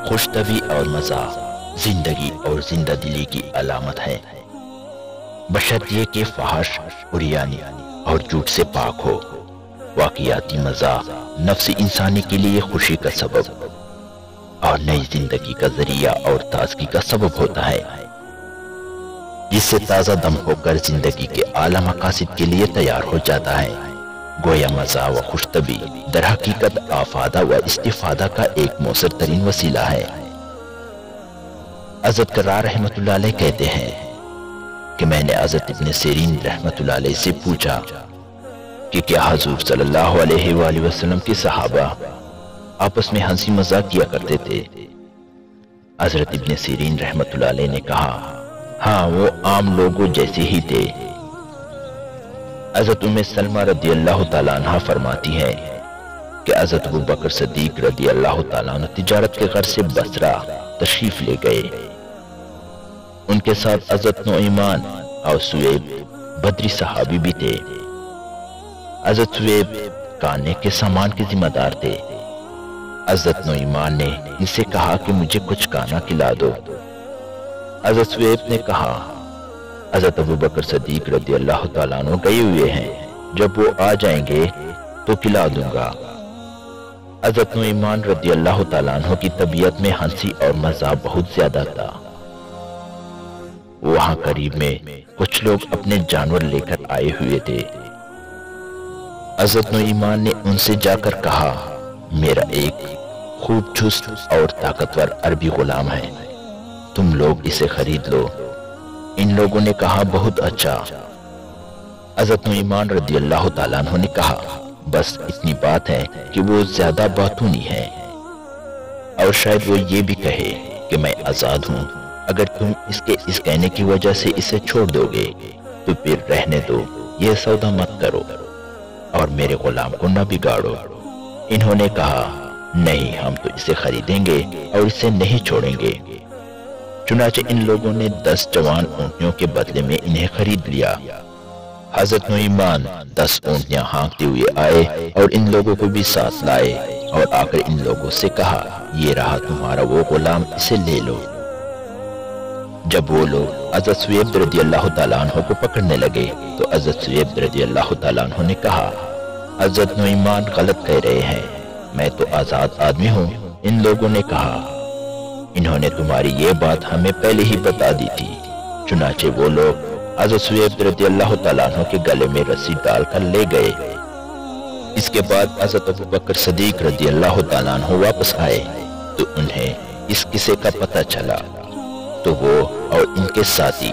خوش طبعی اور مزاح زندگی اور زندہ دلی کی علامت ہے، بشرط یہ کہ فحش، عریانی اور جھوٹ سے پاک ہو۔ واقعاتی مزاح نفس انسانی کے لیے خوشی کا سبب اور نئی زندگی کا ذریعہ اور تازگی کا سبب ہوتا ہے، جس سے تازہ دم ہو کر زندگی کے اعلیٰ مقاصد کے لیے تیار ہو جاتا ہے۔ گویا مزاح و خوش طبعی در حقیقت آفادہ و استفادہ کا ایک مؤثر ترین وسیلہ ہے۔ حضرت کرار رحمۃ اللہ علیہ کہتے ہیں کہ میں نے حضرت ابن سیرین رحمۃ اللہ علیہ سے پوچھا کہ کیا حضور صلی اللہ علیہ وآلہ وسلم کے صحابہ آپس میں ہنسی مذاق کیا کرتے تھے؟ حضرت ابن سیرین رحمۃ اللہ علیہ نے کہا، ہاں، وہ عام لوگوں جیسے ہی تھے۔ حضرت ام سلمہ رضی اللہ تعالیٰ عنہ فرماتی ہے کہ حضرت ابو بکر صدیق رضی اللہ تعالیٰ عنہ تجارت کے غرض سے بصرہ تشریف لے گئے۔ ان کے ساتھ حضرت نعمان اور سویب بدری صحابی بھی تھے۔ حضرت سویب کانے کے سامان کے ذمہ دار تھے۔ حضرت نعمان نے ان سے کہا کہ مجھے کچھ کانا کھلا دو۔ حضرت سویب نے کہا، حضرت ابو بکر صدیق رضی اللہ تعالیٰ عنہ گئے ہوئے ہیں، جب وہ آ جائیں گے تو کھلا دوں گا۔ حضرت نعمان رضی اللہ تعالیٰ عنہ کی طبیعت میں ہنسی اور مزاح بہت زیادہ تھا۔ وہاں قریب میں کچھ لوگ اپنے جانور لے کر آئے ہوئے تھے۔ حضرت نعمان نے ان سے جا کر کہا، میرا ایک خوب چست اور طاقتور عربی غلام ہے، تم لوگ اسے خرید لو۔ ان لوگوں نے کہا، بہت اچھا۔ حضرت نعمان رضی اللہ تعالیٰ عنہ نے کہا، بس اتنی بات ہے کہ وہ زیادہ باتونی ہے، اور شاید وہ یہ بھی کہے کہ میں آزاد ہوں۔ اگر تم اس کے اس کہنے کی وجہ سے اسے چھوڑ دو گے تو پھر رہنے دو، یہ سودا مت کرو اور میرے غلام کو نہ بگاڑو۔ انہوں نے کہا، نہیں، ہم تو اسے خریدیں گے اور اسے نہیں چھوڑیں گے۔ چنانچہ ان لوگوں نے 10 جوان اونٹنیوں کے بدلے میں انہیں خرید لیا۔ حضرت نعمان 10 اونٹنیاں ہانکتے ہوئے آئے اور ان لوگوں کو بھی ساتھ لائے، اور آ کر ان لوگوں سے کہا، یہ رہا تمہارا وہ غلام، اسے لے لو۔ جب وہ لوگ حضرت سویب رضی اللہ تعالیٰ عنہ کو پکڑنے لگے تو حضرت سویب رضی اللہ تعالیٰ عنہ نے کہا، حضرت نعمان غلط کہہ رہے ہیں، میں تو آزاد آدمی ہوں۔ ان لوگوں نے کہا، انہوں نے تمہاری یہ بات ہمیں پہلے ہی بتا دی تھی۔ چنانچہ وہ لوگ حضرت سویب رضی اللہ تعالیٰ عنہ کے گلے میں رسی ڈال کر لے گئے۔ اس کے بعد حضرت ابو بکر صدیق رضی اللہ تعالیٰ عنہ واپس آئے تو انہیں اس قصے کا پتہ چلا، تو وہ اور ان کے ساتھی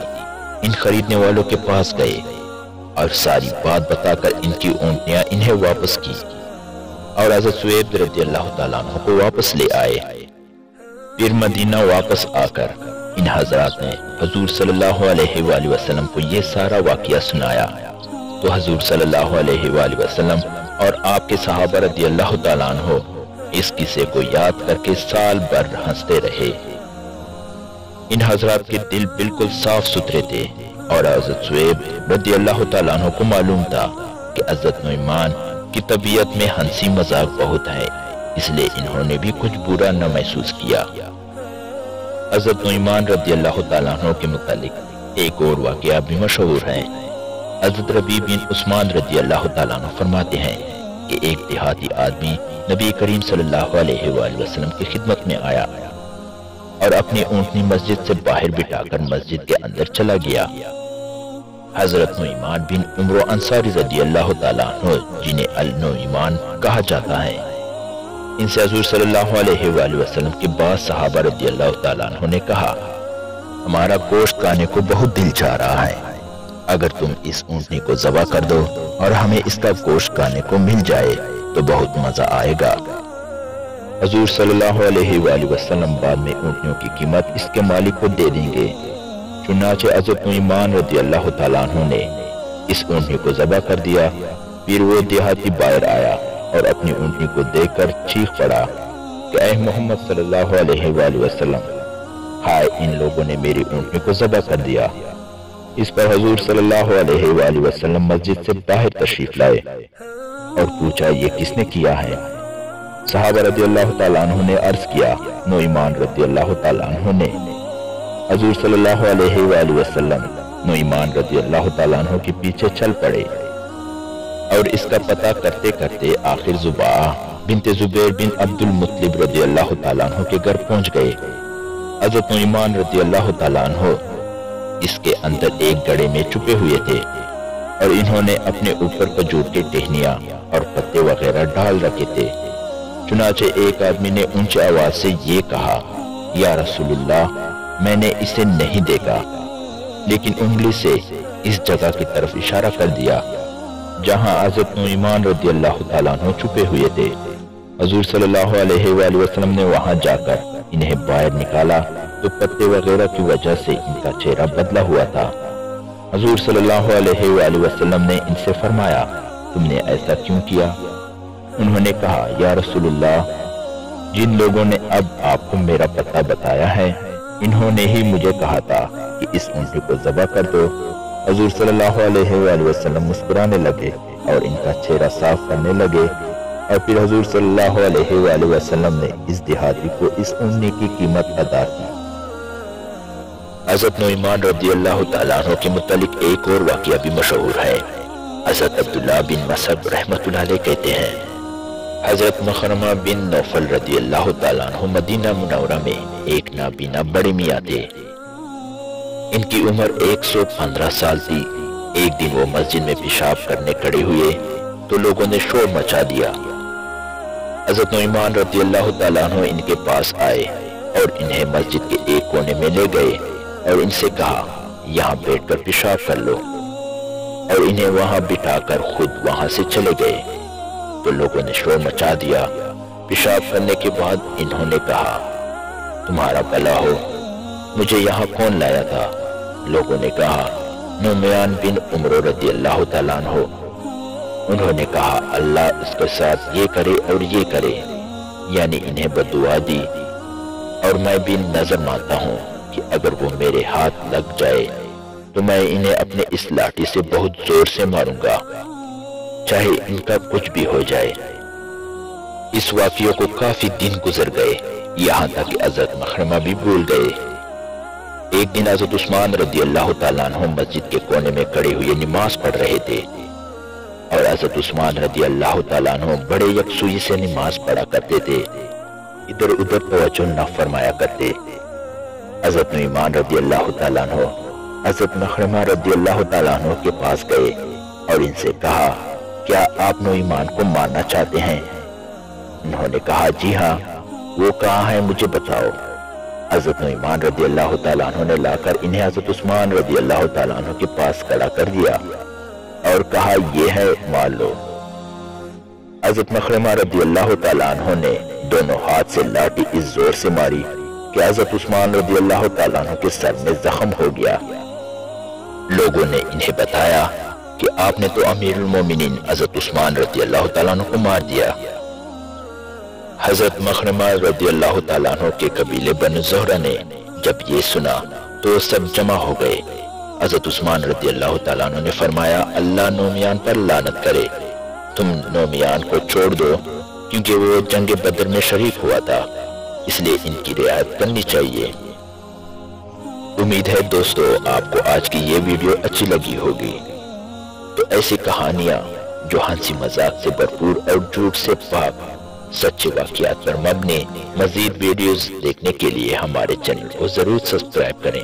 ان خریدنے والوں کے پاس گئے اور ساری بات بتا کر ان کی اونٹنیاں انہیں واپس کی، اور حضرت سویب رضی اللہ تعالیٰ عنہ کو واپس لے آئے۔ پھر مدینہ واپس آ کر ان حضرات نے حضور صلی اللہ علیہ وآلہ وسلم کو یہ سارا واقعہ سنایا، تو حضور صلی اللہ علیہ وآلہ وسلم اور آپ کے صحابہ رضی اللہ تعالیٰ عنہ اس قصے کو یاد کر کے سال بھر ہنستے رہے۔ ان حضرات کے دل بالکل صاف ستھرے تھے، اور حضرت سویب رضی اللہ تعالیٰ عنہ کو معلوم تھا کہ حضرت نعمان کی طبیعت میں ہنسی مذاق بہت ہے، اس لیے انہوں نے بھی کچھ برا نہ محسوس کیا۔ حضرت نعمان رضی اللہ تعالیٰ عنہ کے متعلق ایک اور واقعہ بھی مشہور ہے۔ حضرت ربیع بن عثمان رضی اللہ تعالیٰ عنہ فرماتے ہیں کہ ایک دیہاتی آدمی نبی کریم صلی اللہ علیہ وآلہ وسلم کی خدمت میں آیا اور اپنی اونٹنی مسجد سے باہر بٹھا کر مسجد کے اندر چلا گیا۔ حضرت نعمان بن عمرو انصاری رضی اللہ تعالیٰ عنہ، جنہیں النعمان کہا جاتا ہے، ان سے حضور صلی اللہ علیہ وآلہ وسلم کے بعض صحابہ رضی اللہ تعالیٰ عنہ نے کہا، ہمارا گوشت کھانے کو بہت دل چاہ رہا ہے، اگر تم اس اونٹنی کو ذبح کر دو اور ہمیں اس کا گوشت کھانے کو مل جائے تو بہت مزہ آئے گا۔ حضور صلی اللہ علیہ وآلہ وسلم بعد میں اونٹنیوں کی قیمت اس کے مالک کو دے دیں گے۔ چنانچہ حضرت نعمان رضی اللہ تعالیٰ عنہ نے اس اونٹنی کو ذبح کر دیا۔ پھر وہ دیہاتی باہر آیا اور اپنی اونٹنی کو دیکھ کر چیخ پڑا کہ اے محمد صلی اللہ علیہ وآلہ وسلم، ہائے، ان لوگوں نے میری اونٹنی کو ذبح کر دیا۔ اس پر حضور صلی اللہ علیہ وآلہ وسلم مسجد سے باہر تشریف لائے اور پوچھا، یہ کس نے کیا ہے؟ صحابہ رضی اللہ تعالیٰ عنہ نے عرض کیا، نعمان رضی اللہ تعالیٰ عنہ نے حضور صلی اللہ علیہ وآلہ وسلم نعمان رضی اللہ تعالیٰ عنہ کے پیچھے چل پڑے اور اس کا پتہ کرتے کرتے آخر زباہ بنت زبیر بن عبد المطلب رضی اللہ تعالیٰ عنہ کے گھر پہنچ گئے۔ حضرت نعمان رضی اللہ تعالیٰ عنہ اس کے اندر ایک گڑھے میں چھپے ہوئے تھے اور انہوں نے اپنے اوپر کھجور کے ٹہنیاں اور پتے وغیرہ ڈال رکھے تھے۔ چنانچہ ایک آدمی نے اونچی آواز سے یہ کہا، یا رسول اللہ، میں نے اسے نہیں دیکھا، لیکن انگلی سے اس جگہ کی طرف اشارہ کر دیا جہاں حضرت نعمان رضی اللہ تعالیٰ عنہ چھپے ہوئے تھے۔ حضور صلی اللہ علیہ وآلہ وسلم نے وہاں جا کر انہیں باہر نکالا تو پتے وغیرہ کی وجہ سے ان کا چہرہ بدلا ہوا تھا۔ حضور صلی اللہ علیہ وآلہ وسلم نے ان سے فرمایا، تم نے ایسا کیوں کیا؟ انہوں نے کہا، یا رسول اللہ، جن لوگوں نے اب آپ کو میرا پتہ بتایا ہے انہوں نے ہی مجھے کہا تھا کہ اس اونٹنی کو ذبح کر دو۔ حضور صلی اللہ علیہ وآلہ وسلم مسکرانے لگے اور ان کا چہرہ صاف کرنے لگے، اور پھر حضور صلی اللہ علیہ وآلہ وسلم نے اس دیہاتی کو اس اونٹنی کی قیمت ادا کی۔ حضرت نعمان رضی اللہ تعالیٰ عنہ کے متعلق ایک اور واقعہ بھی مشہور ہے۔ حضرت عبداللہ بن مسعود رحمۃ اللہ علیہ کہتے ہیں، حضرت مخرمہ بن نوفل رضی اللہ تعالیٰ عنہ مدینہ منورہ میں ایک نابینا بڑے میاں تھے۔ ان کی عمر 115 سال تھی۔ ایک دن وہ مسجد میں پیشاب کرنے کھڑے ہوئے تو لوگوں نے شور مچا دیا۔ حضرت نعمان رضی اللہ تعالیٰ عنہ ان کے پاس آئے اور انہیں مسجد کے ایک کونے میں لے گئے اور ان سے کہا، یہاں بیٹھ کر پیشاب کر لو، اور انہیں وہاں بٹھا کر خود وہاں سے چلے گئے تو لوگوں نے شور مچا دیا۔ پیشاب کرنے کے بعد انہوں نے کہا، تمہارا بھلا ہو، مجھے یہاں کون لایا تھا؟ لوگوں نے کہا، نعمان بن عمر رضی اللہ تعالیٰ عنہ۔ انہوں نے کہا، اللہ اس کے ساتھ یہ کرے اور یہ کرے، یعنی انہیں بددعا دی، اور میں بھی نظر مانتا ہوں کہ اگر وہ میرے ہاتھ لگ جائے تو میں انہیں اپنے اس لاٹھی سے بہت زور سے ماروں گا، چاہے ان کا کچھ بھی ہو جائے۔ اس واقعے کو کافی دن گزر گئے، یہاں تک کہ حضرت مخرمہ بھی بھول گئے۔ ایک دن حضرت عثمان رضی اللہ تعالیٰ عنہ مسجد کے کونے میں کھڑے ہوئے نماز پڑھ رہے تھے، اور حضرت عثمان رضی اللہ تعالیٰ عنہ بڑے یکسوئی سے نماز پڑھا کرتے تھے، ادھر ادھر توجہ نہ فرمایا کرتے۔ حضرت نعمان رضی اللہ تعالیٰ عنہ حضرت مخرمہ رضی اللہ تعالیٰ عنہ کے پاس گئے اور ان سے کہا، کیا آپ نعمان کو مارنا چاہتے ہیں؟ انہوں نے کہا، جی ہاں، وہ کہاں ہے مجھے بتاؤ۔ حضرت نعمان رضی اللہ تعالیٰ عنہ نے لا کر انہیں حضرت عثمان رضی اللہ تعالیٰ عنہ کے پاس کھڑا کر دیا اور کہا، یہ ہے، مار لو۔ حضرت مخرمہ رضی اللہ تعالیٰ عنہ نے دونوں ہاتھ سے لاٹھی اس زور سے ماری کہ حضرت عثمان رضی اللہ تعالیٰ عنہ کے سر میں زخم ہو گیا۔ لوگوں نے انہیں بتایا کہ آپ نے تو امیر المومنین حضرت عثمان رضی اللہ تعالیٰ عنہ کو مار دیا۔ حضرت مخرمہ رضی اللہ تعالیٰ عنہ کے قبیلے بنو زہرہ نے جب یہ سنا تو سب جمع ہو گئے۔ حضرت عثمان رضی اللہ تعالیٰ عنہ نے فرمایا، اللہ نعمان پر لعنت کرے، تم نعمان کو چھوڑ دو، کیونکہ وہ جنگ بدر میں شریک ہوا تھا، اس لیے ان کی رعایت کرنی چاہیے۔ امید ہے دوستو آپ کو آج کی یہ ویڈیو اچھی لگی ہوگی۔ تو ایسی کہانیاں جو ہنسی مذاق سے بھرپور اور جھوٹ سے پاک سچے واقعات پر مبنی مزید ویڈیوز دیکھنے کے لیے ہمارے چینل کو ضرور سبسکرائب کریں۔